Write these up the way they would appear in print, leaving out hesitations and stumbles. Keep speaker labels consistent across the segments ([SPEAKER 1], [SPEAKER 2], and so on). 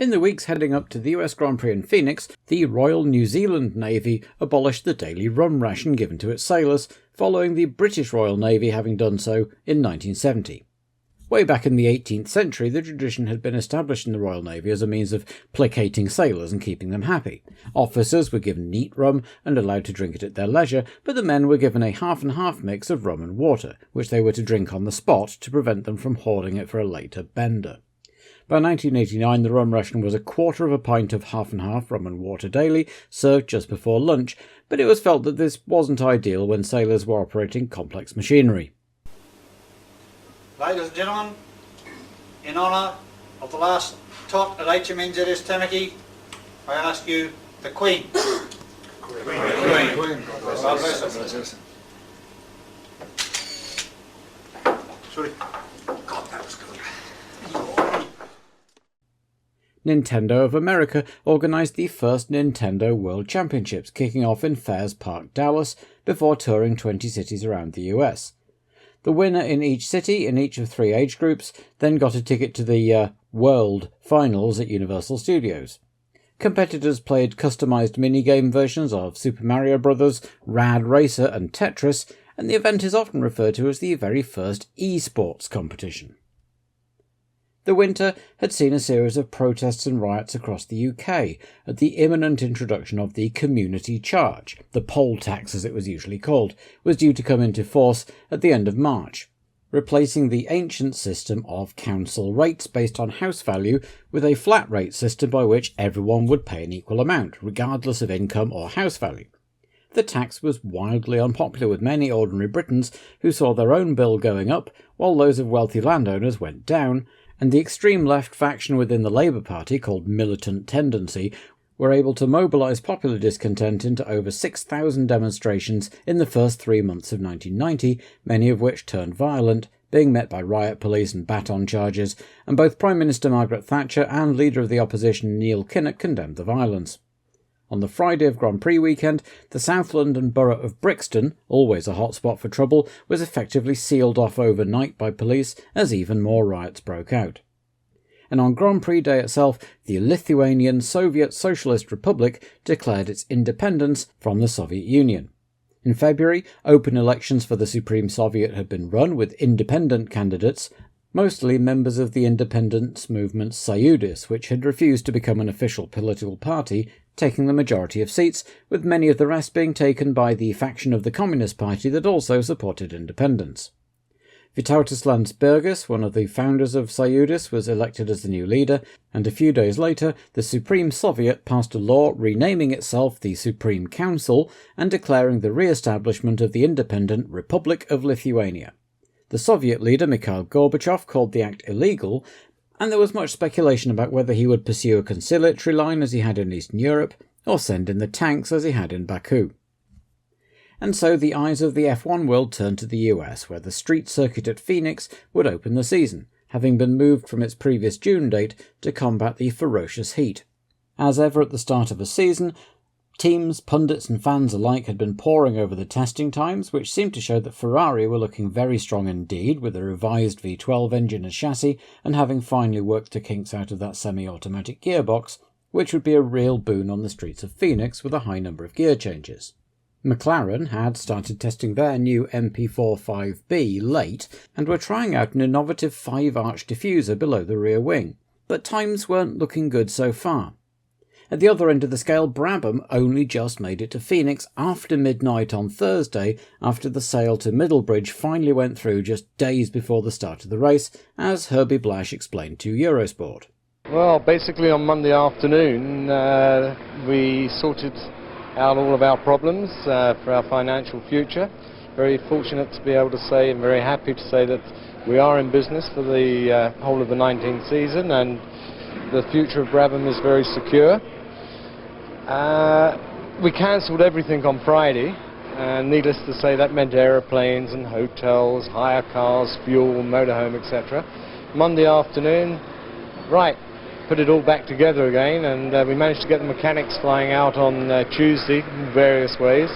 [SPEAKER 1] In the weeks heading up to the US Grand Prix in Phoenix, the Royal New Zealand Navy abolished the daily rum ration given to its sailors, following the British Royal Navy having done so in 1970. Way back in the 18th century, the tradition had been established in the Royal Navy as a means of placating sailors and keeping them happy. Officers were given neat rum and allowed to drink it at their leisure, but the men were given a half-and-half mix of rum and water, which they were to drink on the spot to prevent them from hoarding it for a later bender. By 1989, the rum ration was a quarter of a pint of half-and-half rum and water daily, served just before lunch, but it was felt that this wasn't ideal when sailors were operating complex machinery.
[SPEAKER 2] Ladies and gentlemen, in honour of the last tot at HMNZS Tamaki, I ask you the Queen. Queen. God bless her. Sorry. God, that was good.
[SPEAKER 1] Nintendo of America organised the first Nintendo World Championships, kicking off in Fairs Park, Dallas, before touring 20 cities around the US. The winner in each city, in each of 3 age groups, then got a ticket to the World Finals at Universal Studios. Competitors played customised minigame versions of Super Mario Bros., Rad Racer and Tetris, and the event is often referred to as the very first esports competition. The winter had seen a series of protests and riots across the UK at the imminent introduction of the community charge. The poll tax, as it was usually called, was due to come into force at the end of March, replacing the ancient system of council rates based on house value with a flat rate system by which everyone would pay an equal amount, regardless of income or house value. The tax was wildly unpopular with many ordinary Britons who saw their own bill going up while those of wealthy landowners went down, and the extreme left faction within the Labour Party, called Militant Tendency, were able to mobilise popular discontent into over 6,000 demonstrations in the first 3 months of 1990, many of which turned violent, being met by riot police and baton charges, and both Prime Minister Margaret Thatcher and Leader of the Opposition Neil Kinnock condemned the violence. On the Friday of Grand Prix weekend, the South London borough of Brixton, always a hotspot for trouble, was effectively sealed off overnight by police as even more riots broke out. And on Grand Prix day itself, the Lithuanian Soviet Socialist Republic declared its independence from the Soviet Union. In February, open elections for the Supreme Soviet had been run with independent candidates, mostly members of the independence movement Sayudis, which had refused to become an official political party, taking the majority of seats, with many of the rest being taken by the faction of the Communist Party that also supported independence. Vytautas Landsbergis, one of the founders of Sayudis, was elected as the new leader, and a few days later the Supreme Soviet passed a law renaming itself the Supreme Council and declaring the re-establishment of the independent Republic of Lithuania. The Soviet leader Mikhail Gorbachev called the act illegal, and there was much speculation about whether he would pursue a conciliatory line as he had in Eastern Europe, or send in the tanks as he had in Baku. And so the eyes of the F1 world turned to the US, where the street circuit at Phoenix would open the season, having been moved from its previous June date to combat the ferocious heat. As ever at the start of a season, teams, pundits and fans alike had been poring over the testing times, which seemed to show that Ferrari were looking very strong indeed, with a revised V12 engine as chassis and having finally worked the kinks out of that semi-automatic gearbox, which would be a real boon on the streets of Phoenix with a high number of gear changes. McLaren had started testing their new MP45B late and were trying out an innovative 5-arch diffuser below the rear wing, but times weren't looking good so far. At the other end of the scale, Brabham only just made it to Phoenix after midnight on Thursday, after the sale to Middlebridge finally went through just days before the start of the race, as Herbie Blash explained to Eurosport.
[SPEAKER 3] Well, basically on Monday afternoon we sorted out all of our problems for our financial future. Very fortunate to be able to say, and very happy to say, that we are in business for the whole of the 19th season, and the future of Brabham is very secure. We cancelled everything on Friday, and needless to say that meant aeroplanes and hotels, hire cars, fuel, motorhome, etc. Monday afternoon, right, put it all back together again, and we managed to get the mechanics flying out on Tuesday in various ways,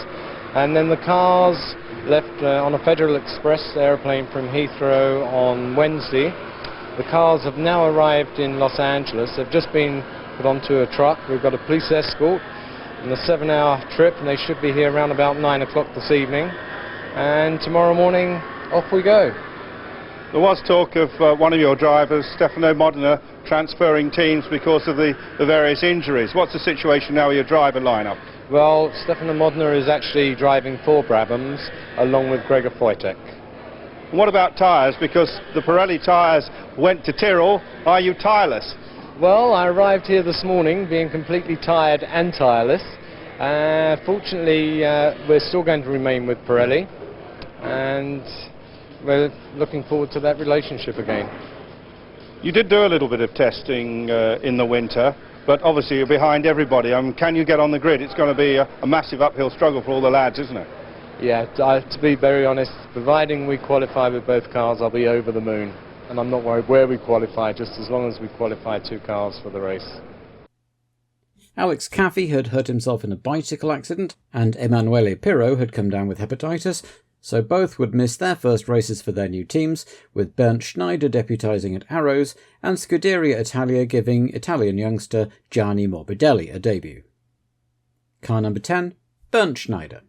[SPEAKER 3] and then the cars left on a Federal Express airplane from Heathrow on Wednesday, The cars have now arrived in Los Angeles. They've just been put onto a truck. We've got a police escort and a 7-hour trip, and they should be here around about 9 o'clock this evening. And tomorrow morning, off we go.
[SPEAKER 4] There was talk of one of your drivers, Stefano Modena, transferring teams because of the various injuries. What's the situation now with your driver lineup?
[SPEAKER 3] Well, Stefano Modena is actually driving for Brabhams along with Gregor Wojtek.
[SPEAKER 4] What about tyres? Because the Pirelli tyres went to Tyrrell. Are you tyresless?
[SPEAKER 3] Well, I arrived here this morning being completely tired and tireless. Fortunately, we're still going to remain with Pirelli, and we're looking forward to that relationship again.
[SPEAKER 4] You did do a little bit of testing in the winter, but obviously you're behind everybody. Can you get on the grid? It's going to be a massive uphill struggle for all the lads, isn't it?
[SPEAKER 3] Yeah, to be very honest, providing we qualify with both cars, I'll be over the moon. And I'm not worried where we qualify, just as long as we qualify 2 cars for the race.
[SPEAKER 1] Alex Caffey had hurt himself in a bicycle accident, and Emanuele Pirro had come down with hepatitis, so both would miss their first races for their new teams, with Bernd Schneider deputising at Arrows and Scuderia Italia giving Italian youngster Gianni Morbidelli a debut. Car number 10, Bernd Schneider.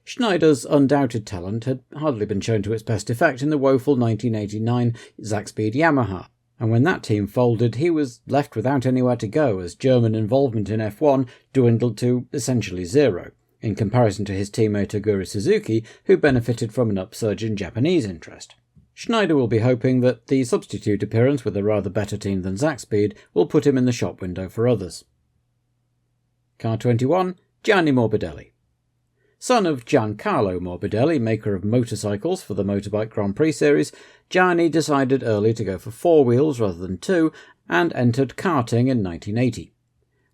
[SPEAKER 1] Schneider's undoubted talent had hardly been shown to its best effect in the woeful 1989 Zakspeed Yamaha, and when that team folded he was left without anywhere to go as German involvement in F1 dwindled to essentially zero, in comparison to his teammate Aguri Suzuki, who benefited from an upsurge in Japanese interest. Schneider will be hoping that the substitute appearance with a rather better team than Zakspeed will put him in the shop window for others. Car 21, Gianni Morbidelli. Son of Giancarlo Morbidelli, maker of motorcycles for the Motorbike Grand Prix series, Gianni decided early to go for 4 wheels rather than 2 and entered karting in 1980.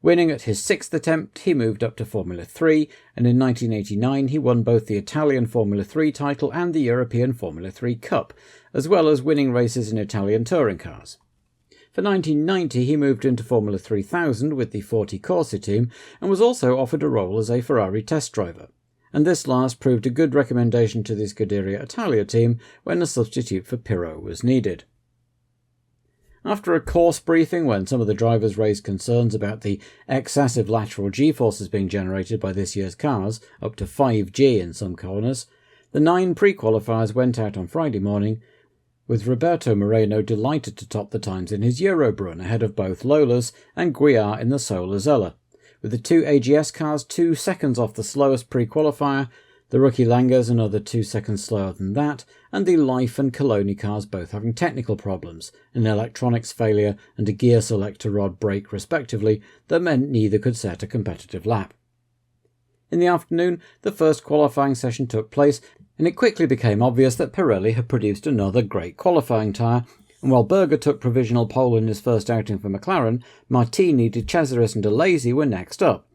[SPEAKER 1] Winning at his 6th attempt, he moved up to Formula 3, and in 1989 he won both the Italian Formula 3 title and the European Formula 3 Cup, as well as winning races in Italian touring cars. For 1990 he moved into Formula 3000 with the Forti Corsa team and was also offered a role as a Ferrari test driver, and this last proved a good recommendation to the Scuderia Italia team when a substitute for Pirro was needed. After a course briefing when some of the drivers raised concerns about the excessive lateral G-forces being generated by this year's cars, up to 5G in some corners, the 9 pre-qualifiers went out on Friday morning, with Roberto Moreno delighted to top the times in his Eurobrun ahead of both Lola's and Guiar in the Sola Zella, with the 2 AGS cars 2 seconds off the slowest pre-qualifier, the rookie Langas another 2 seconds slower than that, and the Life and Coloni cars both having technical problems, an electronics failure and a gear selector rod break respectively that meant neither could set a competitive lap. In the afternoon, the first qualifying session took place, and it quickly became obvious that Pirelli had produced another great qualifying tyre, and while Berger took provisional pole in his first outing for McLaren, Martini, De Cesaris and Alesi were next up.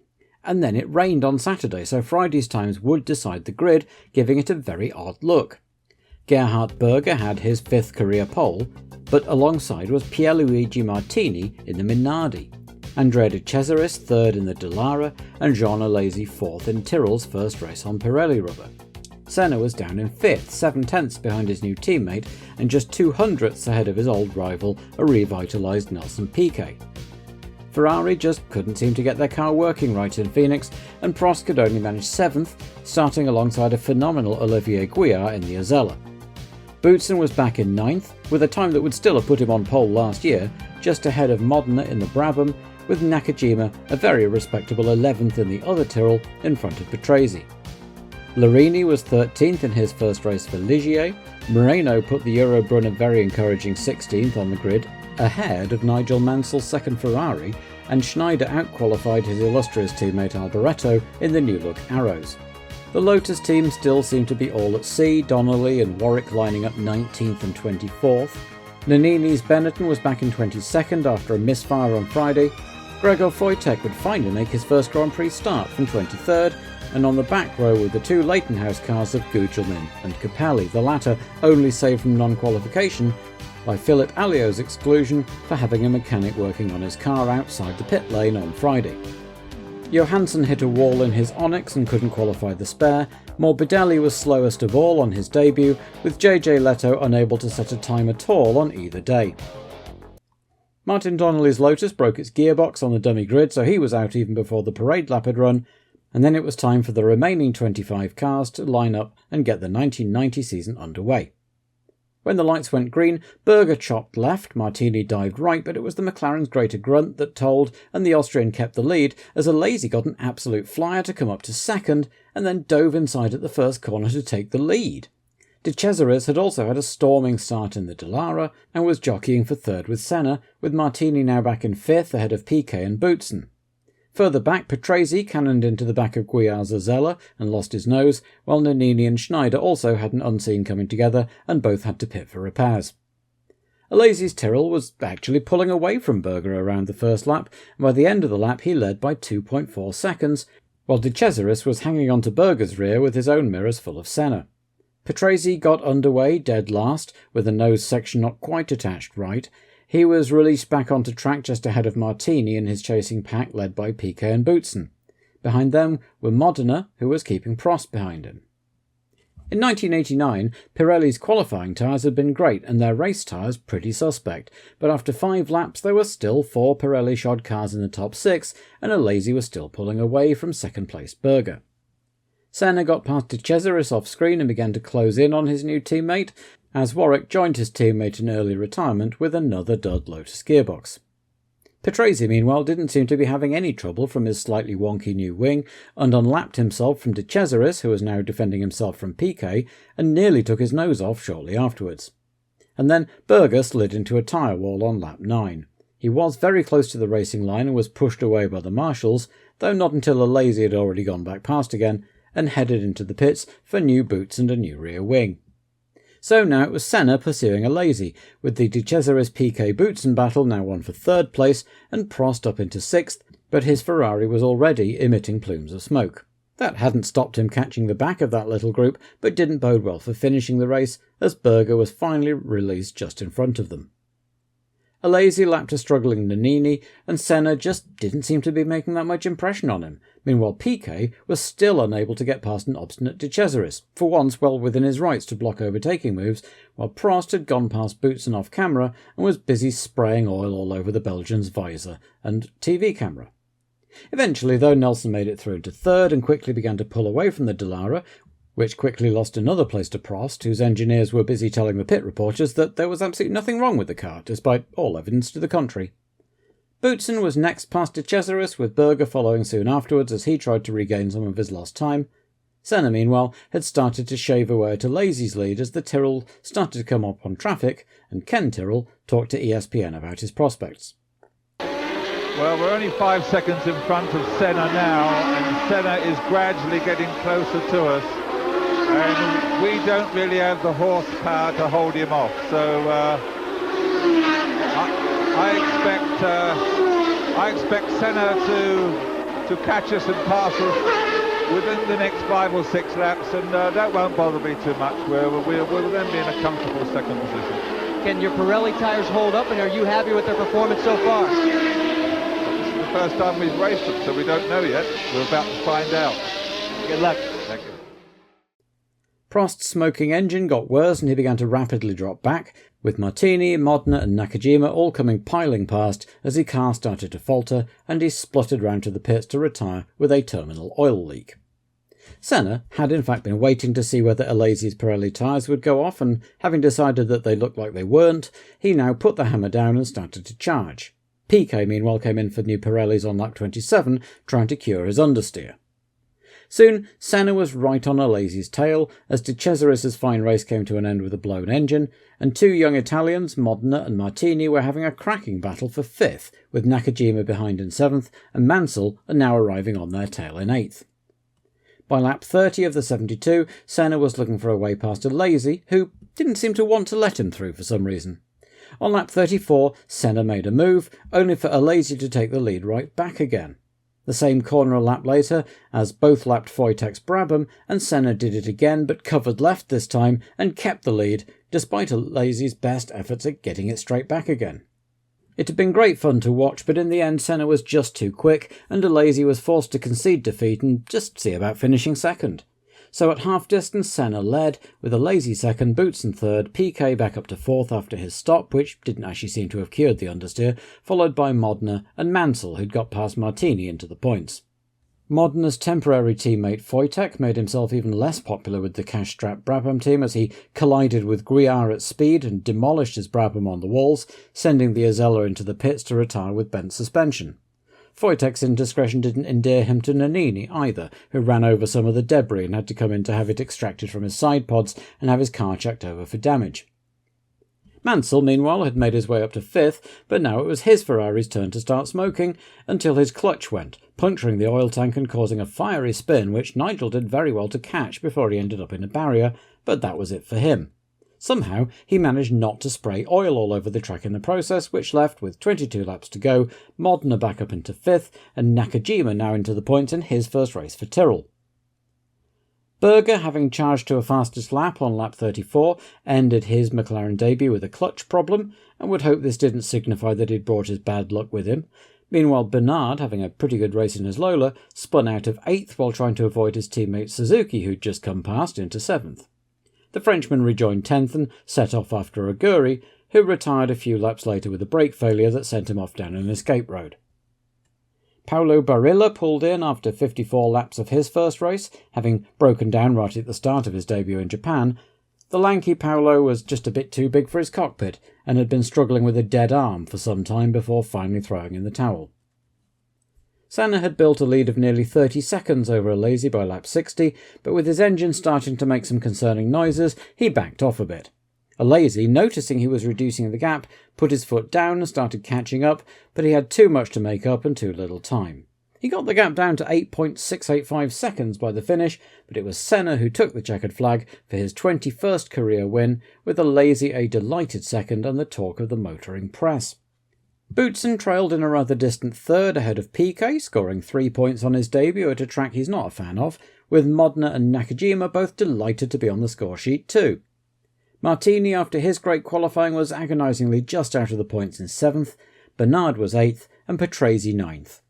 [SPEAKER 1] And then it rained on Saturday, so Friday's times would decide the grid, giving it a very odd look. Gerhard Berger had his 5th career pole, but alongside was Pierluigi Martini in the Minardi, Andrea De Cesaris 3rd in the Dallara, and Jean Alesi 4th in Tyrrell's first race on Pirelli rubber. Senna was down in 5th, 7/10 behind his new teammate, and just 200ths ahead of his old rival, a revitalised Nelson Piquet. Ferrari just couldn't seem to get their car working right in Phoenix, and Prost could only manage 7th, starting alongside a phenomenal Olivier Guiar in the Azella. Boutsen was back in 9th, with a time that would still have put him on pole last year, just ahead of Modena in the Brabham, with Nakajima a very respectable 11th in the other Tyrrell in front of Patrese. Larini was 13th in his first race for Ligier, Moreno put the Eurobrun a very encouraging 16th on the grid, ahead of Nigel Mansell's second Ferrari, and Schneider outqualified his illustrious teammate Alboreto in the new-look Arrows. The Lotus team still seemed to be all at sea, Donnelly and Warwick lining up 19th and 24th. Nannini's Benetton was back in 22nd after a misfire on Friday. Gregor Wojtek would finally make his first Grand Prix start from 23rd, and on the back row were the 2 Leighton House cars of Gugelmin and Capelli, the latter only saved from non-qualification by Philip Alio's exclusion for having a mechanic working on his car outside the pit lane on Friday. Johansson hit a wall in his Onyx and couldn't qualify the spare, Morbidelli was slowest of all on his debut, with JJ Leto unable to set a time at all on either day. Martin Donnelly's Lotus broke its gearbox on the dummy grid, so he was out even before the parade lap had run, and then it was time for the remaining 25 cars to line up and get the 1990 season underway. When the lights went green, Berger chopped left, Martini dived right, but it was the McLaren's greater grunt that told, and the Austrian kept the lead as Alesi got an absolute flyer to come up to second, and then dove inside at the first corner to take the lead. De Cesaris had also had a storming start in the Dallara, and was jockeying for third with Senna, with Martini now back in fifth ahead of Piquet and Boutsen. Further back, Prix cannoned into the back of Guiar Zazella and lost his nose, while Nannini and Schneider also had an unseen coming together and both had to pit for repairs. Alesi's Tyrrell was actually pulling away from Berger around the first lap, and by the end of the lap he led by 2.4 seconds, while De Cesaris was hanging on to Berger's rear with his own mirrors full of Senna. Patrese got underway dead last, with the nose section not quite attached right. He was released back onto track just ahead of Martini in his chasing pack led by Piquet and Boutsen. Behind them were Modena, who was keeping Prost behind him. In 1989, Pirelli's qualifying tyres had been great and their race tyres pretty suspect, but after 5 laps there were still 4 Pirelli-shod cars in the top 6 and Alesi was still pulling away from second-place Berger. Senna got past De Cesaris off-screen and began to close in on his new teammate, as Warwick joined his teammate in early retirement with another dud Lotus gearbox. Patrese, meanwhile, didn't seem to be having any trouble from his slightly wonky new wing, and unlapped himself from De Cesaris, who was now defending himself from Piquet, and nearly took his nose off shortly afterwards. And then Berger slid into a tyre wall on lap 9. He was very close to the racing line and was pushed away by the marshals, though not until Alesi had already gone back past again, and headed into the pits for new boots and a new rear wing. So now it was Senna pursuing Alesi, with the De Cesaris-Piquet-Boutsen battle now on for third place and Prost up into sixth, but his Ferrari was already emitting plumes of smoke. That hadn't stopped him catching the back of that little group, but didn't bode well for finishing the race, as Berger was finally released just in front of them. Alesi lapped a struggling Nannini, and Senna just didn't seem to be making that much impression on him. Meanwhile, Piquet was still unable to get past an obstinate De Cesaris, for once well within his rights to block overtaking moves, while Prost had gone past Boutsen off camera and was busy spraying oil all over the Belgian's visor and TV camera. Eventually, though, Nelson made it through into third and quickly began to pull away from the Dallara, which quickly lost another place to Prost, whose engineers were busy telling the pit reporters that there was absolutely nothing wrong with the car, despite all evidence to the contrary. Boutsen was next past De Cesaris, with Berger following soon afterwards as he tried to regain some of his lost time. Senna, meanwhile, had started to shave away at Alesi's lead as the Tyrrell started to come up on traffic, and Ken Tyrrell talked to ESPN about his prospects.
[SPEAKER 5] Well, we're only 5 seconds in front of Senna now, and Senna is gradually getting closer to us. And we don't really have the horsepower to hold him off, so I expect Senna to catch us and pass us within the next 5 or 6 laps, and that won't bother me too much. We'll then be in a comfortable second position.
[SPEAKER 6] Can your Pirelli tires hold up, and are you happy with their performance so far?
[SPEAKER 5] This is the first time we've raced them, so we don't know yet. We're about to find out.
[SPEAKER 6] Good luck.
[SPEAKER 5] Thank you.
[SPEAKER 1] Prost's smoking engine got worse and he began to rapidly drop back, with Martini, Modena and Nakajima all coming piling past as his car started to falter and he spluttered round to the pits to retire with a terminal oil leak. Senna had in fact been waiting to see whether Alesi's Pirelli tyres would go off, and having decided that they looked like they weren't, he now put the hammer down and started to charge. Piquet meanwhile came in for new Pirellis on lap 27, trying to cure his understeer. Soon, Senna was right on Alesi's tail, as De Cesaris' fine race came to an end with a blown engine, and 2 young Italians, Modena and Martini, were having a cracking battle for 5th, with Nakajima behind in 7th, and Mansell are now arriving on their tail in 8th. By lap 30 of the 72, Senna was looking for a way past Alesi, who didn't seem to want to let him through for some reason. On lap 34, Senna made a move, only for Alesi to take the lead right back again. The same corner a lap later, as both lapped Foytek's Brabham, and Senna did it again but covered left this time and kept the lead, despite Alesi's best efforts at getting it straight back again. It had been great fun to watch, but in the end Senna was just too quick, and Alesi was forced to concede defeat and just see about finishing second. So at half distance, Senna led, with a lazy second, Boutsen third, Piquet back up to fourth after his stop, which didn't actually seem to have cured the understeer, followed by Modena and Mansell, who'd got past Martini into the points. Modena's temporary teammate Wojtek made himself even less popular with the cash-strapped Brabham team as he collided with Guiar at speed and demolished his Brabham on the walls, sending the Azella into the pits to retire with bent suspension. Wojtek's indiscretion didn't endear him to Nannini either, who ran over some of the debris and had to come in to have it extracted from his side pods and have his car checked over for damage. Mansell, meanwhile, had made his way up to fifth, but now it was his Ferrari's turn to start smoking, until his clutch went, puncturing the oil tank and causing a fiery spin which Nigel did very well to catch before he ended up in a barrier, but that was it for him. Somehow he managed not to spray oil all over the track in the process, which left, with 22 laps to go, Modena back up into fifth, and Nakajima now into the points in his first race for Tyrrell. Berger, having charged to a fastest lap on lap 34, ended his McLaren debut with a clutch problem, and would hope this didn't signify that he'd brought his bad luck with him. Meanwhile, Bernard, having a pretty good race in his Lola, spun out of 8th while trying to avoid his teammate Suzuki, who'd just come past, into 7th. The Frenchman rejoined 10th and set off after Aguri, who retired a few laps later with a brake failure that sent him off down an escape road. Paulo Barilla pulled in after 54 laps of his first race, having broken down right at the start of his debut in Japan. The lanky Paulo was just a bit too big for his cockpit and had been struggling with a dead arm for some time before finally throwing in the towel. Senna had built a lead of nearly 30 seconds over a lazy by lap 60, but with his engine starting to make some concerning noises, he backed off a bit. A lazy, noticing he was reducing the gap, put his foot down and started catching up, but he had too much to make up and too little time. He got the gap down to 8.685 seconds by the finish, but it was Senna who took the checkered flag for his 21st career win, with a lazy a delighted second and the talk of the motoring press. Boutsen trailed in a rather distant third ahead of Piquet, scoring 3 points on his debut at a track he's not a fan of, with Modena and Nakajima both delighted to be on the score sheet too. Martini, after his great qualifying, was agonisingly just out of the points in 7th, Bernard was 8th, and Patrese 9th.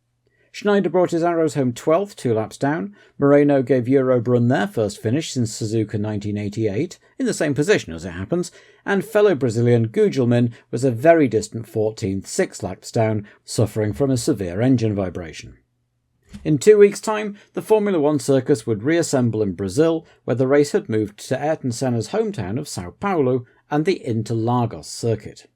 [SPEAKER 1] Schneider brought his arrows home 12th, 2 laps down. Moreno gave Eurobrunn their first finish since Suzuka 1988, in the same position as it happens, and fellow Brazilian Gugelmin was a very distant 14th, 6 laps down, suffering from a severe engine vibration. In 2 weeks' time, the Formula One circus would reassemble in Brazil, where the race had moved to Ayrton Senna's hometown of Sao Paulo and the Interlagos circuit.